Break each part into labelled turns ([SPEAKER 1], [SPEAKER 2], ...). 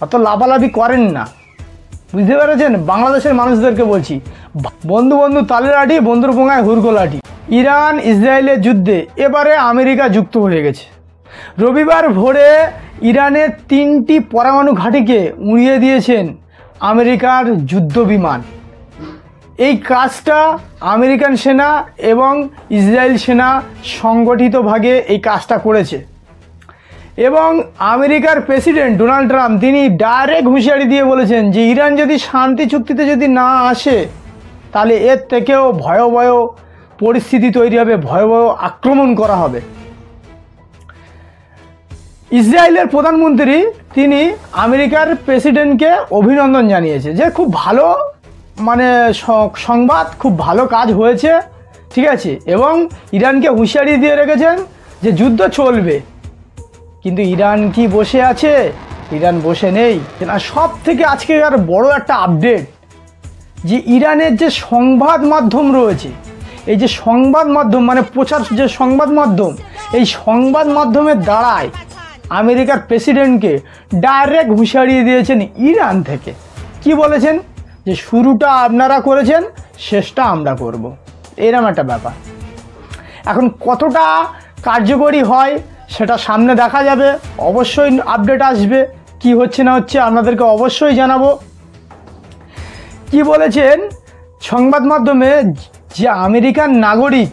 [SPEAKER 1] অত লাফালাফি করেন না, বুঝতে পেরেছেন? বাংলাদেশের মানুষদেরকে বলছি, বন্ধু বন্ধু তালে লাঠি, বন্ধুর পোঙায় হুড়কো লাঠি। ইরান ইসরায়েলের যুদ্ধে এবারে আমেরিকা যুক্ত হয়ে গেছে। রবিবার ভোরে ইরানের 3টি পরমাণু ঘাঁটিকে উড়িয়ে দিয়েছেন আমেরিকার যুদ্ধ বিমান। এই কাজটা আমেরিকান সেনা এবং ইসরায়েল সেনা সংগঠিতভাবে এই কাজটা করেছে। এবং আমেরিকার প্রেসিডেন্ট ডোনাল্ড ট্রাম্প তিনি ডাইরেক্ট হুঁশিয়ারি দিয়ে বলেছেন যে ইরান যদি শান্তি চুক্তিতে যদি না আসে তাহলে এর থেকেও ভয়াবহ পরিস্থিতি তৈরি হবে, ভয়াবহ আক্রমণ করা হবে। ইসরায়েলের প্রধানমন্ত্রী তিনি আমেরিকার প্রেসিডেন্টকে অভিনন্দন জানিয়েছে যে খুব ভালো সংবাদ, খুব ভালো কাজ হয়েছে, ঠিক আছে, এবং ইরানকে হুঁশিয়ারি দিয়ে রেখেছেন যে যুদ্ধ চলবে। কিন্তু ইরান কি বসে আছে? ইরান বসে নেই। সব থেকে আজকের বড় একটা আপডেট যে ইরানের যে সংবাদ মাধ্যম রয়েছে, এই যে সংবাদ মাধ্যম প্রচার যে সংবাদ মাধ্যম, এই সংবাদ মাধ্যমের দ্বারাই আমেরিকার প্রেসিডেন্টকে ডাইরেক্ট হুঁশিয়ারি দিয়েছেন ইরান থেকে। কি বলেছেন? যে শুরুটা আপনারা করেছেন, শেষটা আমরা করব, এরকম একটা ব্যাপার। এখন কতটা কার্যকরী হয় সেটা সামনে দেখা যাবে, অবশ্যই আপডেট আসবে, কি হচ্ছে না হচ্ছে আপনাদেরকে অবশ্যই জানাবো। কি বলেছেন সংবাদ মাধ্যমে? যে আমেরিকান নাগরিক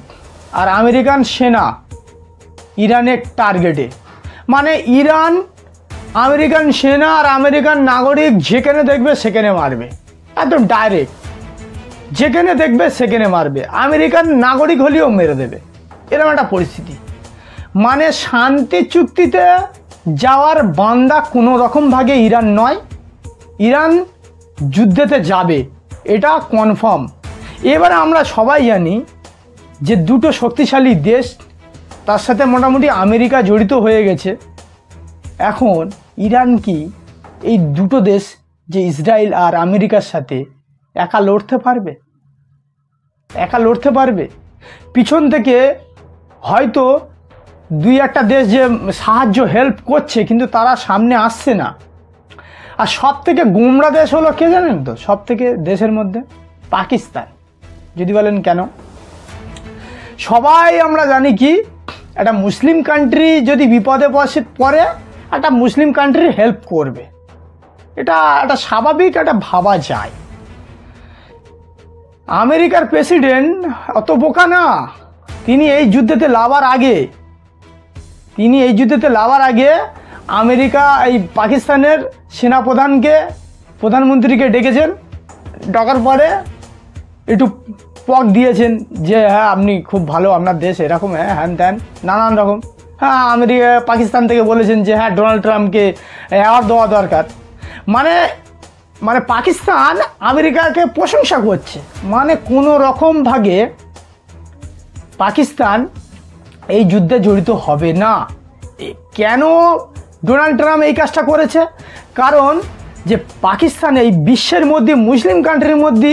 [SPEAKER 1] আর আমেরিকান সেনা ইরানের টার্গেটে, ইরান আমেরিকান সেনা আর আমেরিকান নাগরিক যেখানে দেখবে সেখানে মারবে, একদম ডাইরেক্ট, যেখানে দেখবে সেখানে মারবে, আমেরিকান নাগরিক হলেও মেরে দেবে, এরকম একটা পরিস্থিতি। শান্তি চুক্তিতে যাওয়ার বান্দা কোনো রকমভাবে ইরান নয়, ইরান যুদ্ধেতে যাবে, এটা কনফার্ম। এবারে আমরা সবাই জানি যে দুটো শক্তিশালী দেশ, তার সাথে মোটামুটি আমেরিকা জড়িত হয়ে গেছে। এখন ইরান কি এই দুটো দেশ যে ইসরায়েল আর আমেরিকার সাথে একা লড়তে পারবে? একা লড়তে পারবে? পিছন থেকে হয়তো 2-1টা দেশ যে সাহায্য হেল্প করছে, কিন্তু তারা সামনে আসছে না। আর সব থেকে গোমরা দেশ হলো কে জানেন তো? সব থেকে দেশের মধ্যে পাকিস্তান। যদি বলেন কেন? সবাই আমরা জানি কি একটা মুসলিম কান্ট্রি যদি বিপদে পড়ে একটা মুসলিম কান্ট্রি হেল্প করবে, এটা একটা স্বাভাবিক, এটা ভাবা যায়। আমেরিকার প্রেসিডেন্ট অত বোকা না, তিনি এই যুদ্ধেতে লাভার আগে আমেরিকা এই পাকিস্তানের প্রধানমন্ত্রীকে ডেকেছেন, ডাকার পরে একটু পক দিয়েছেন যে হ্যাঁ আপনি খুব ভালো, আপনার দেশ এরকম, হ্যান ত্যান নানান রকম। হ্যাঁ, আমেরিকা পাকিস্তান থেকে বলেছেন যে হ্যাঁ ডোনাল্ড ট্রাম্পকে অ্যাওয়ার্ড দেওয়া দরকার। পাকিস্তান আমেরিকাকে প্রশংসা করছে, কোনো রকমভাবে পাকিস্তান এই যুদ্ধে জড়িত হবে না। কেন ডোনাল্ড ট্রাম্প এই কাজটা করেছে? কারণ যে পাকিস্তান এই বিশ্বের মধ্যে মুসলিম কান্ট্রির মধ্যে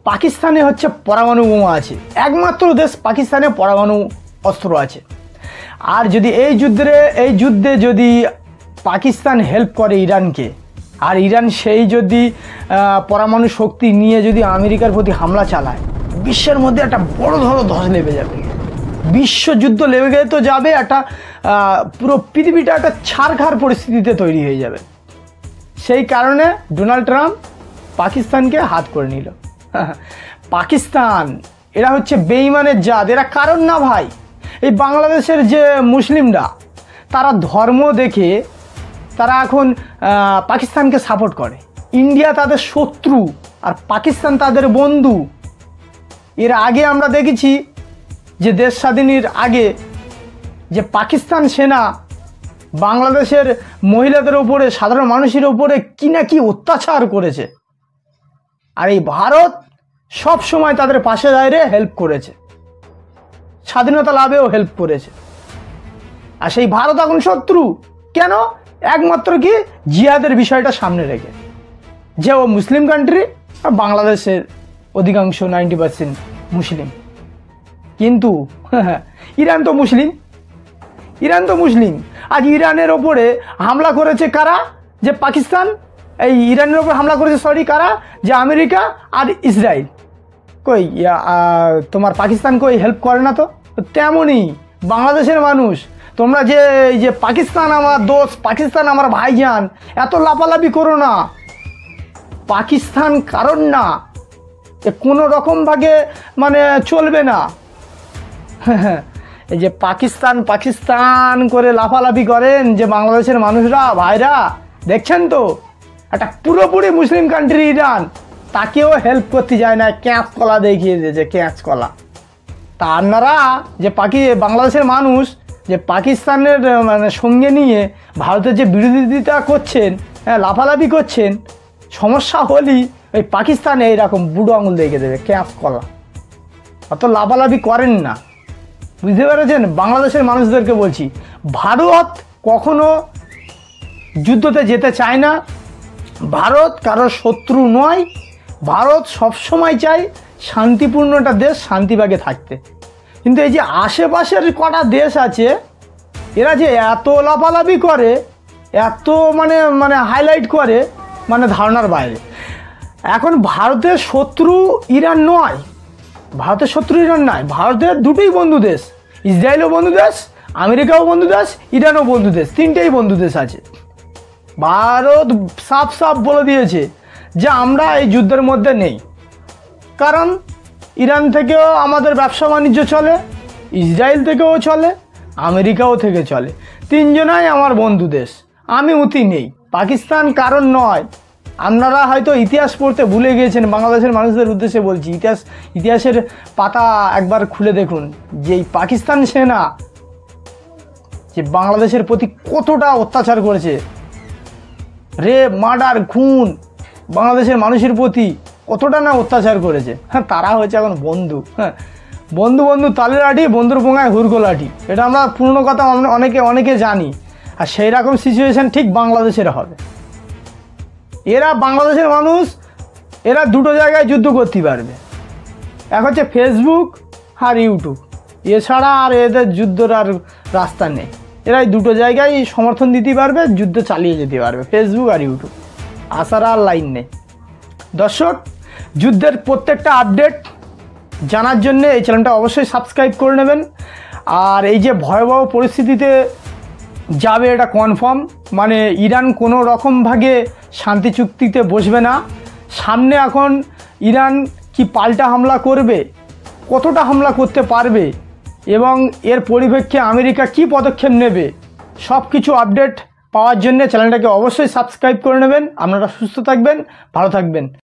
[SPEAKER 1] পাকিস্তানে হচ্ছে পরমাণু বোমা আছে, একমাত্র দেশ পাকিস্তানে পরমাণু অস্ত্র আছে। আর যদি এই যুদ্ধে যদি পাকিস্তান হেল্প করে ইরানকে, আর ইরান সেই যদি পরমাণু শক্তি নিয়ে যদি আমেরিকার প্রতি হামলা চালায়, বিশ্বের মধ্যে একটা বড় ধস লেগে যাবে, বিশ্বযুদ্ধ লেগে তো যাবে, একটা পুরো পৃথিবীটা একটা ছারখার পরিস্থিতিতে তৈরি হয়ে যাবে। সেই কারণে ডোনাল্ড ট্রাম্প পাকিস্তানকে হাত করে নিল। পাকিস্তান এরা হচ্ছে বেঈমানের জাত, এরা কারণ না ভাই। এই বাংলাদেশের যে মুসলিমরা, তারা ধর্ম দেখে তারা এখন পাকিস্তানকে সাপোর্ট করে। ইন্ডিয়া তাদের শত্রু আর পাকিস্তান তাদের বন্ধু। এর আগে আমরা দেখেছি যে দেশ স্বাধীনের আগে যে পাকিস্তান সেনা বাংলাদেশের মহিলাদের ওপরে, সাধারণ মানুষের ওপরে কি না কি অত্যাচার করেছে। আর এই ভারত সব সময় তাদের পাশে দাঁড়িয়ে হেল্প করেছে, স্বাধীনতা লাভেও হেল্প করেছে। আর সেই ভারত এখন শত্রু কেন? একমাত্র কি জিহাদের বিষয়টা সামনে রেখে, যে ও মুসলিম কান্ট্রি আর বাংলাদেশের অধিকাংশ 90% মুসলিম। কিন্তু ইরান তো মুসলিম। আজ ইরানের ওপরে হামলা করেছে কারা? যে পাকিস্তান এই ইরানের ওপর হামলা করেছে সরি কারা, যে আমেরিকা আর ইসরায়েল। কই তোমার পাকিস্তান কই হেল্প করে না তো? তেমনই বাংলাদেশের মানুষ, তোমরা যে এই যে পাকিস্তান আমার দোস্ত, পাকিস্তান আমার ভাইজান, এত লাফালাফি করো না। পাকিস্তান কারণ না, কোনো রকমভাবে মানে চলবে না। এই যে পাকিস্তান পাকিস্তান করে লাফালাফি করেন যে বাংলাদেশের মানুষরা, ভাইরা দেখছেন তো, একটা পুরোপুরি মুসলিম কান্ট্রি ইরান, তাকেও হেল্প করতে যায় না, ক্যাঁচ কলা দেখিয়ে দিয়েছে, ক্যাঁচ কলা। তা আপনারা যে বাংলাদেশের মানুষ যে পাকিস্তানের মানে সঙ্গে নিয়ে ভারতের যে বিরোধিতা করছেন, হ্যাঁ লাফালাফি করছেন, সমস্যা হলেই ওই পাকিস্তানে এইরকম বুড়ো আঙুল দেখে দেবে, ক্যাঁচ কলা। অত লাফালাফি করেন না, বুঝতে পেরেছেন? বাংলাদেশের মানুষদেরকে বলছি, ভারত কখনো যুদ্ধতে যেতে চায় না, ভারত কারোর শত্রু নয়, ভারত সবসময় চায় শান্তিপূর্ণ একটা দেশ শান্তিভাগে থাকতে। কিন্তু এই যে আশেপাশের কটা দেশ আছে, এরা যে এত লাফালাফি করে, এত মানে মানে হাইলাইট করে, মানে ধারণার বাইরে। এখন ভারতের শত্রু ইরান নয়, ভারতের শত্রু ইরান নয়, ভারতের দুটোই বন্ধু দেশ, ইসরায়েলও বন্ধু দেশ, আমেরিকাও বন্ধু দেশ, ইরানও বন্ধু দেশ, তিনটেই বন্ধু দেশ আছে। ভারত সাফ সাফ বলে দিয়েছে যে আমরা এই যুদ্ধের মধ্যে নেই, কারণ ইরান থেকেও আমাদের ব্যবসা বাণিজ্য চলে, ইসরায়েল থেকেও চলে, আমেরিকাও থেকে চলে, তিনজনাই আমার বন্ধু দেশ, আমি উতি নেই। পাকিস্তান কারণ নয়। আপনারা হয়তো ইতিহাস পড়তে ভুলে গিয়েছেন, বাংলাদেশের মানুষদের উদ্দেশ্যে বলছি, ইতিহাসের পাতা একবার খুলে দেখুন যে এই পাকিস্তান সেনা যে বাংলাদেশের প্রতি কতটা অত্যাচার করেছে, রেপ মার্ডার খুন, বাংলাদেশের মানুষের প্রতি কতটা না অত্যাচার করেছে। হ্যাঁ, তারা হচ্ছে এখন বন্ধু। হ্যাঁ, বন্ধু বন্ধু তালে লাঠি, বন্ধুর পোঙায় হুড়কো লাঠি, এটা আমরা পুরনো কথা অনেকে জানি। আর সেই রকম সিচুয়েশান ঠিক বাংলাদেশের হবে। এরা বাংলাদেশের মানুষ, এরা দুটো জায়গায় যুদ্ধ করতে পারবে, এক হচ্ছে ফেসবুক আর ইউটিউব, এছাড়া আর এদের যুদ্ধর আর রাস্তা নেই। এরা এই দুটো জায়গায় সমর্থন দিতে পারবে, যুদ্ধ চালিয়ে যেতে পারবে, ফেসবুক আর ইউটিউব, আসার আর লাইন নেই। দর্শক, যুদ্ধের প্রত্যেকটা আপডেট জানার জন্য এই চ্যানেলটা অবশ্যই সাবস্ক্রাইব করে নেবেন। আর এই যে ভয়াবহ পরিস্থিতিতে যাবে এটা কনফার্ম, মানে ইরান কোনো রকমভাবে শান্তি চুক্তিতে বসবে না। সামনে এখন ইরান কি পাল্টা হামলা করবে, কতটা হামলা করতে পারবে, এবং এর পরিপ্রেক্ষিতে আমেরিকা কি পদক্ষেপ নেবে, সব কিছু আপডেট পাওয়ার জন্য চ্যানেলটাকে অবশ্যই সাবস্ক্রাইব করে নেবেন। আপনারা সুস্থ থাকবেন, ভালো থাকবেন।